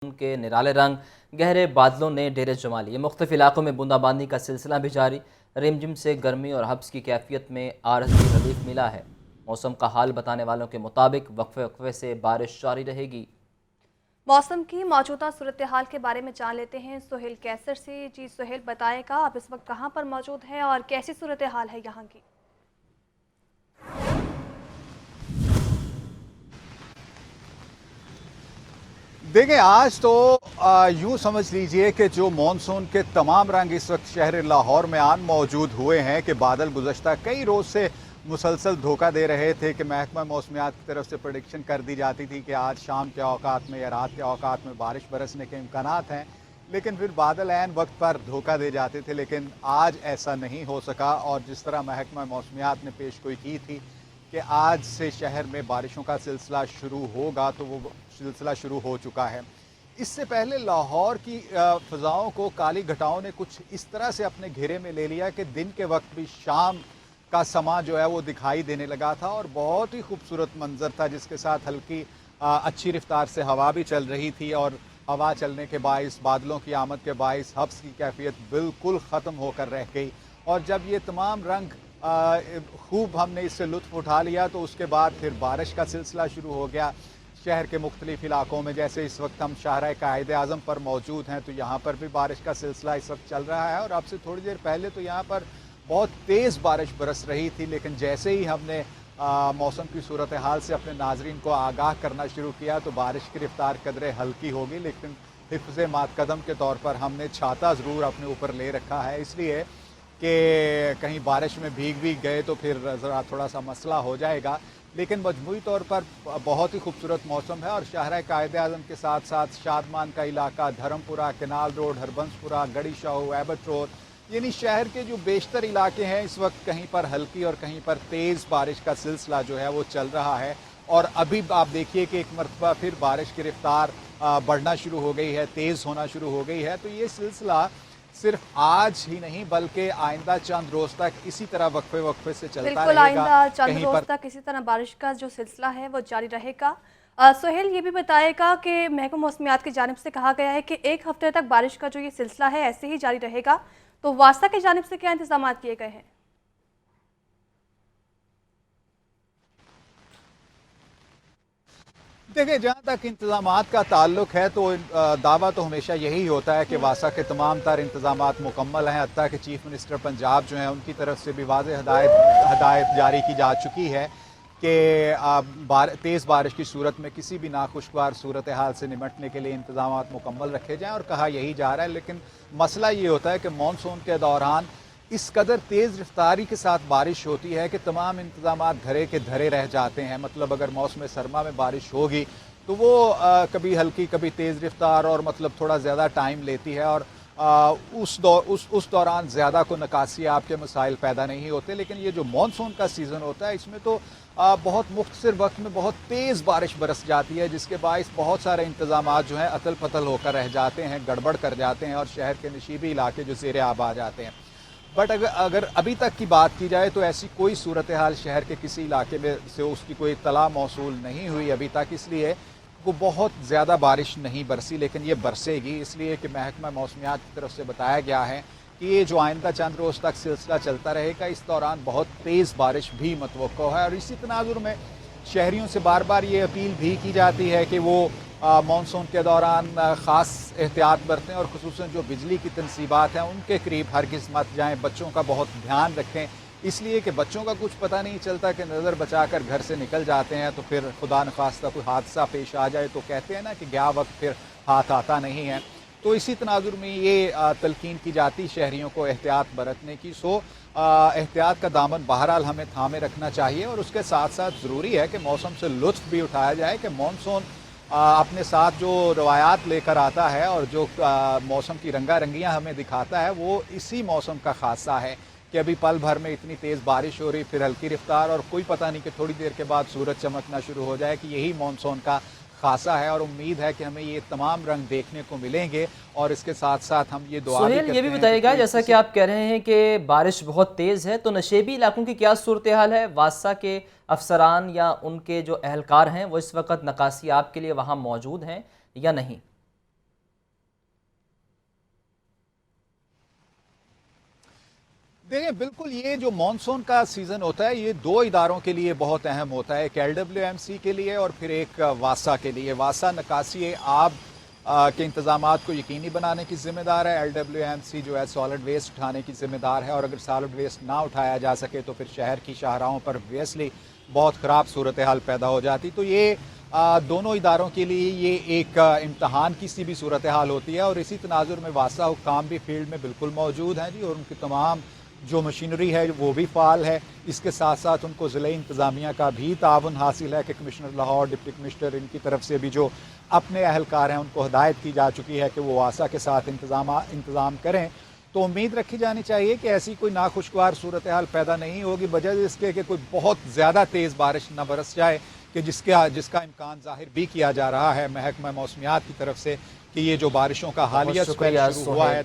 ان کے نرالے رنگ گہرے بادلوں نے ڈیرے جما لیے۔ مختلف علاقوں میں بوندا باندی کا سلسلہ بھی جاری۔ رمجم سے گرمی اور حبس کی کیفیت میں عارضی ریلیف ملا ہے۔ موسم کا حال بتانے والوں کے مطابق وقفے وقفے سے بارش جاری رہے گی۔ موسم کی موجودہ صورتحال کے بارے میں جان لیتے ہیں سہیل کیسر سے۔ جی سہیل، بتائے گا آپ اس وقت کہاں پر موجود ہیں اور کیسی صورتحال ہے یہاں کی؟ دیکھیں، آج تو یوں سمجھ لیجئے کہ جو مانسون کے تمام رنگ اس وقت شہر لاہور میں آن موجود ہوئے ہیں کہ بادل گزشتہ کئی روز سے مسلسل دھوکہ دے رہے تھے کہ محکمہ موسمیات کی طرف سے پریڈکشن کر دی جاتی تھی کہ آج شام کے اوقات میں یا رات کے اوقات میں بارش برسنے کے امکانات ہیں، لیکن پھر بادل عین وقت پر دھوکہ دے جاتے تھے۔ لیکن آج ایسا نہیں ہو سکا، اور جس طرح محکمہ موسمیات نے پیشگوئی کی تھی کہ آج سے شہر میں بارشوں کا سلسلہ شروع ہوگا، تو وہ سلسلہ شروع ہو چکا ہے۔ اس سے پہلے لاہور کی فضاؤں کو کالی گھٹاؤں نے کچھ اس طرح سے اپنے گھیرے میں لے لیا کہ دن کے وقت بھی شام کا سما جو ہے وہ دکھائی دینے لگا تھا، اور بہت ہی خوبصورت منظر تھا، جس کے ساتھ ہلکی اچھی رفتار سے ہوا بھی چل رہی تھی، اور ہوا چلنے کے باعث، بادلوں کی آمد کے باعث حبس کی کیفیت بالکل ختم ہو کر رہ گئی۔ اور جب یہ تمام رنگ خوب ہم نے اس سے لطف اٹھا لیا، تو اس کے بعد پھر بارش کا سلسلہ شروع ہو گیا شہر کے مختلف علاقوں میں۔ جیسے اس وقت ہم شاہراہ قائد اعظم پر موجود ہیں، تو یہاں پر بھی بارش کا سلسلہ اس وقت چل رہا ہے، اور اب سے تھوڑی دیر پہلے تو یہاں پر بہت تیز بارش برس رہی تھی، لیکن جیسے ہی ہم نے موسم کی صورتحال سے اپنے ناظرین کو آگاہ کرنا شروع کیا، تو بارش کی رفتار قدرے ہلکی ہوگی، لیکن حفظ ماتقدم کے طور پر ہم نے چھاتا ضرور اپنے اوپر لے رکھا ہے، اس لیے کہ کہیں بارش میں بھیگ گئے تو پھر ذرا تھوڑا سا مسئلہ ہو جائے گا۔ لیکن مجموعی طور پر بہت ہی خوبصورت موسم ہے، اور شاہراہ قائد اعظم کے ساتھ ساتھ شادمان کا علاقہ، دھرم پورہ، کنال روڈ، ہربنس پورہ، گڑی شاہو، ایبٹ روڈ، یعنی شہر کے جو بیشتر علاقے ہیں اس وقت کہیں پر ہلکی اور کہیں پر تیز بارش کا سلسلہ جو ہے وہ چل رہا ہے۔ اور ابھی آپ دیکھیے کہ ایک مرتبہ پھر بارش کی رفتار بڑھنا شروع ہو گئی ہے، تیز ہونا شروع ہو گئی ہے۔ تو یہ سلسلہ صرف آج ہی نہیں بلکہ آئندہ چند روز تک اسی طرح وقفے وقفے سے چلتا بالکل، رہے گا۔ آئندہ چند کہیں روز پر تک اسی طرح بارش کا جو سلسلہ ہے وہ جاری رہے گا۔ سہیل، یہ بھی بتائے گا کہ محکمہ موسمیات کی جانب سے کہا گیا ہے کہ ایک ہفتے تک بارش کا جو یہ سلسلہ ہے ایسے ہی جاری رہے گا، تو واسطہ کی جانب سے کیا انتظامات کیے گئے ہیں؟ دیکھیں، جہاں تک انتظامات کا تعلق ہے تو دعویٰ تو ہمیشہ یہی ہوتا ہے کہ واسا کے تمام تر انتظامات مکمل ہیں، حتیٰ کہ چیف منسٹر پنجاب جو ہیں ان کی طرف سے بھی واضح ہدایت جاری کی جا چکی ہے کہ تیز بارش کی صورت میں کسی بھی ناخوشگوار صورتحال سے نمٹنے کے لیے انتظامات مکمل رکھے جائیں، اور کہا یہی جا رہا ہے۔ لیکن مسئلہ یہ ہوتا ہے کہ مانسون کے دوران اس قدر تیز رفتاری کے ساتھ بارش ہوتی ہے کہ تمام انتظامات دھرے کے دھرے رہ جاتے ہیں۔ مطلب اگر موسم سرما میں بارش ہوگی تو وہ کبھی ہلکی کبھی تیز رفتار اور مطلب تھوڑا زیادہ ٹائم لیتی ہے، اور اس دوران زیادہ کو نکاسی آپ کے مسائل پیدا نہیں ہوتے۔ لیکن یہ جو مانسون کا سیزن ہوتا ہے اس میں تو بہت مختصر وقت میں بہت تیز بارش برس جاتی ہے، جس کے باعث بہت سارے انتظامات جو ہیں اتل پتل ہو کر رہ جاتے ہیں، گڑبڑ کر جاتے ہیں، اور شہر کے نشیبی علاقے جو زیر آب آ جاتے ہیں۔ بٹ اگر ابھی تک کی بات کی جائے تو ایسی کوئی صورتحال شہر کے کسی علاقے میں سے اس کی کوئی اطلاع موصول نہیں ہوئی ابھی تک، اس لیے وہ بہت زیادہ بارش نہیں برسی، لیکن یہ برسے گی، اس لیے کہ محکمہ موسمیات کی طرف سے بتایا گیا ہے کہ یہ جو آئندہ چند روز تک سلسلہ چلتا رہے گا، اس دوران بہت تیز بارش بھی متوقع ہے۔ اور اسی تناظر میں شہریوں سے بار بار یہ اپیل بھی کی جاتی ہے کہ وہ مانسون کے دوران خاص احتیاط برتیں، اور خصوصاً جو بجلی کی تنصیبات ہیں ان کے قریب ہرگز مت جائیں، بچوں کا بہت دھیان رکھیں، اس لیے کہ بچوں کا کچھ پتہ نہیں چلتا کہ نظر بچا کر گھر سے نکل جاتے ہیں تو پھر خدا نخواستہ کوئی حادثہ پیش آ جائے تو کہتے ہیں نا کہ گیا وقت پھر ہاتھ آتا نہیں ہے۔ تو اسی تناظر میں یہ تلقین کی جاتی شہریوں کو احتیاط برتنے کی۔ احتیاط کا دامن بہرحال ہمیں تھامے رکھنا چاہیے، اور اس کے ساتھ ساتھ ضروری ہے کہ موسم سے لطف بھی اٹھایا جائے کہ مانسون اپنے ساتھ جو روایات لے کر آتا ہے اور جو موسم کی رنگا رنگیاں ہمیں دکھاتا ہے وہ اسی موسم کا خاصہ ہے کہ ابھی پل بھر میں اتنی تیز بارش ہو رہی، پھر ہلکی رفتار، اور کوئی پتہ نہیں کہ تھوڑی دیر کے بعد سورج چمکنا شروع ہو جائے، کہ یہی مانسون کا خاصہ ہے۔ اور امید ہے کہ ہمیں یہ تمام رنگ دیکھنے کو ملیں گے، اور اس کے ساتھ ساتھ ہم یہ دعا بھی کرتے ہیں۔ سہیل، یہ بھی بتائیے گا جیسا کہ آپ کہہ رہے ہیں کہ بارش بہت تیز ہے، تو نشیبی علاقوں کی کیا صورتحال ہے؟ واسطہ کے افسران یا ان کے جو اہلکار ہیں وہ اس وقت نکاسی آپ کے لیے وہاں موجود ہیں یا نہیں؟ دیکھیں بالکل یہ جو مانسون کا سیزن ہوتا ہے یہ دو اداروں کے لیے بہت اہم ہوتا ہے، ایک LWMC کے لیے اور پھر ایک واسا کے لیے۔ واسا نکاسی آب کے انتظامات کو یقینی بنانے کی ذمہ دار ہے، LWMC جو ہے سالڈ ویسٹ اٹھانے کی ذمہ دار ہے، اور اگر سالڈ ویسٹ نہ اٹھایا جا سکے تو پھر شہر کی شاہراہوں پر ویسلی بہت خراب صورتحال پیدا ہو جاتی۔ تو یہ دونوں اداروں کے لیے یہ ایک امتحان کی سی بھی صورتحال ہوتی ہے، اور اسی تناظر میں واسا حکام بھی فیلڈ میں بالکل موجود ہیں جی، اور ان کی تمام جو مشینری ہے وہ بھی فعال ہے۔ اس کے ساتھ ساتھ ان کو ضلعی انتظامیہ کا بھی تعاون حاصل ہے کہ کمشنر لاہور، ڈپٹی کمشنر، ان کی طرف سے بھی جو اپنے اہلکار ہیں ان کو ہدایت کی جا چکی ہے کہ وہ واسا کے ساتھ انتظام کریں۔ تو امید رکھی جانی چاہیے کہ ایسی کوئی ناخوشگوار صورتحال پیدا نہیں ہوگی، بجائے اس کے کہ کوئی بہت زیادہ تیز بارش نہ برس جائے، کہ جس کا امکان ظاہر بھی کیا جا رہا ہے محکمہ موسمیات کی طرف سے کہ یہ جو بارشوں کا حالیہ شکریہ شروع ہوا ہے۔